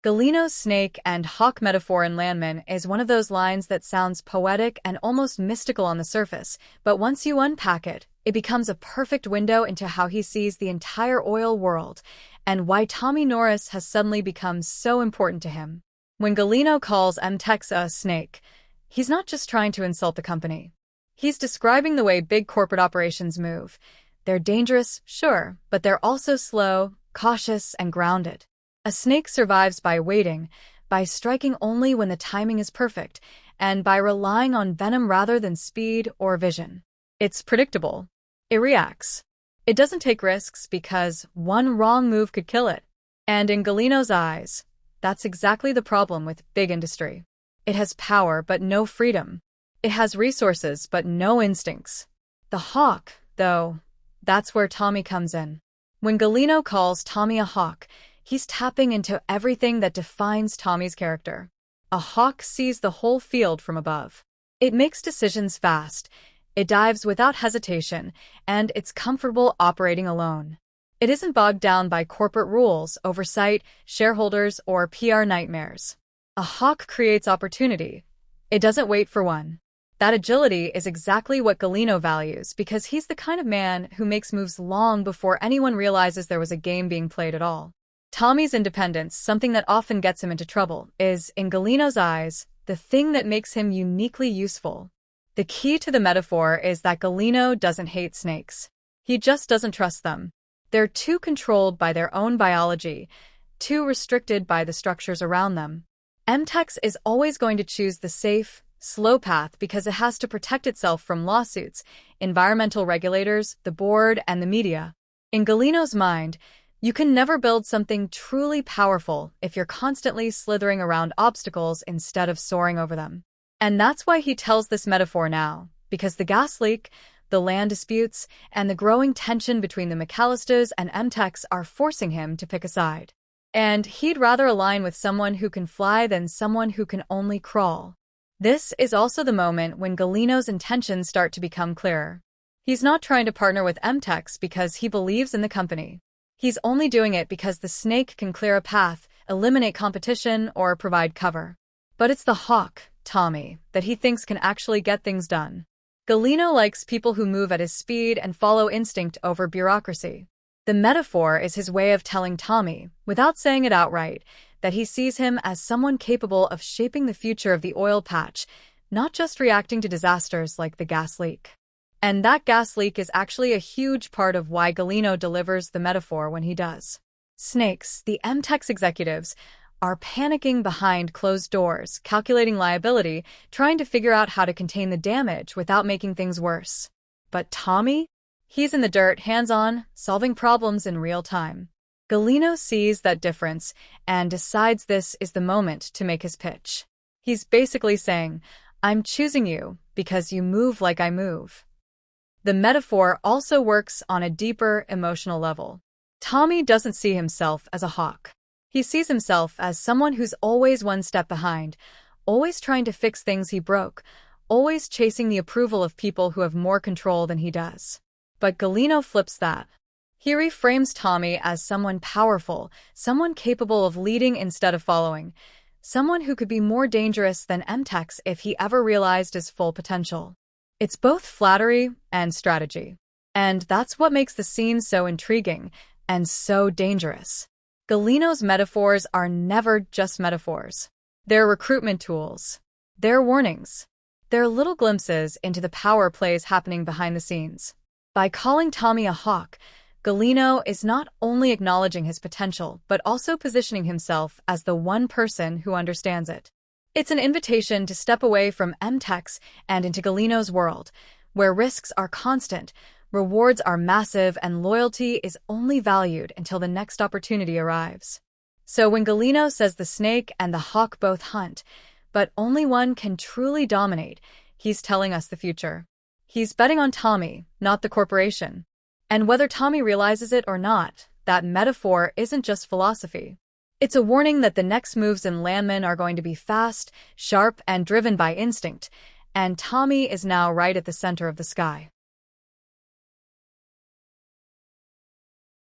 Gallino's snake and hawk metaphor in Landman is one of those lines that sounds poetic and almost mystical on the surface, but once you unpack it, it becomes a perfect window into how he sees the entire oil world and why Tommy Norris has suddenly become so important to him. When Gallino calls M-Tex a snake, he's not just trying to insult the company. He's describing the way big corporate operations move. They're dangerous, sure, but they're also slow, cautious, and grounded. A snake survives by waiting, by striking only when the timing is perfect, and by relying on venom rather than speed or vision. It's predictable. It reacts. It doesn't take risks because one wrong move could kill it. And in Gallino's eyes, that's exactly the problem with big industry. It has power but no freedom. It has resources but no instincts. The hawk, though, that's where Tommy comes in. When Gallino calls Tommy a hawk, he's tapping into everything that defines Tommy's character. A hawk sees the whole field from above. It makes decisions fast, it dives without hesitation, and it's comfortable operating alone. It isn't bogged down by corporate rules, oversight, shareholders, or PR nightmares. A hawk creates opportunity. It doesn't wait for one. That agility is exactly what Gallino values because he's the kind of man who makes moves long before anyone realizes there was a game being played at all. Tommy's independence, something that often gets him into trouble, is, in Gallino's eyes, the thing that makes him uniquely useful. The key to the metaphor is that Gallino doesn't hate snakes. He just doesn't trust them. They're too controlled by their own biology, too restricted by the structures around them. M-Tex is always going to choose the safe, slow path because it has to protect itself from lawsuits, environmental regulators, the board, and the media. In Gallino's mind, you can never build something truly powerful if you're constantly slithering around obstacles instead of soaring over them. And that's why he tells this metaphor now, because the gas leak, the land disputes, and the growing tension between the McAllisters and M-Tex are forcing him to pick a side. And he'd rather align with someone who can fly than someone who can only crawl. This is also the moment when Gallino's intentions start to become clearer. He's not trying to partner with M-Tex because he believes in the company. He's only doing it because the snake can clear a path, eliminate competition, or provide cover. But it's the hawk, Tommy, that he thinks can actually get things done. Gallino likes people who move at his speed and follow instinct over bureaucracy. The metaphor is his way of telling Tommy, without saying it outright, that he sees him as someone capable of shaping the future of the oil patch, not just reacting to disasters like the gas leak. And that gas leak is actually a huge part of why Gallino delivers the metaphor when he does. Snakes, the M-Tex executives, are panicking behind closed doors, calculating liability, trying to figure out how to contain the damage without making things worse. But Tommy? He's in the dirt, hands-on, solving problems in real time. Gallino sees that difference and decides this is the moment to make his pitch. He's basically saying, I'm choosing you because you move like I move. The metaphor also works on a deeper emotional level. Tommy doesn't see himself as a hawk. He sees himself as someone who's always one step behind, always trying to fix things he broke, always chasing the approval of people who have more control than he does. But Gallino flips that. He reframes Tommy as someone powerful, someone capable of leading instead of following, someone who could be more dangerous than M-Tex if he ever realized his full potential. It's both flattery and strategy. And that's what makes the scene so intriguing and so dangerous. Gallino's metaphors are never just metaphors. They're recruitment tools. They're warnings. They're little glimpses into the power plays happening behind the scenes. By calling Tommy a hawk, Gallino is not only acknowledging his potential, but also positioning himself as the one person who understands it. It's an invitation to step away from M-Tex and into Gallino's world, where risks are constant, rewards are massive, and loyalty is only valued until the next opportunity arrives. So when Gallino says the snake and the hawk both hunt, but only one can truly dominate, he's telling us the future. He's betting on Tommy, not the corporation. And whether Tommy realizes it or not, that metaphor isn't just philosophy. It's a warning that the next moves in Landman are going to be fast, sharp, and driven by instinct, and Tommy is now right at the center of the sky.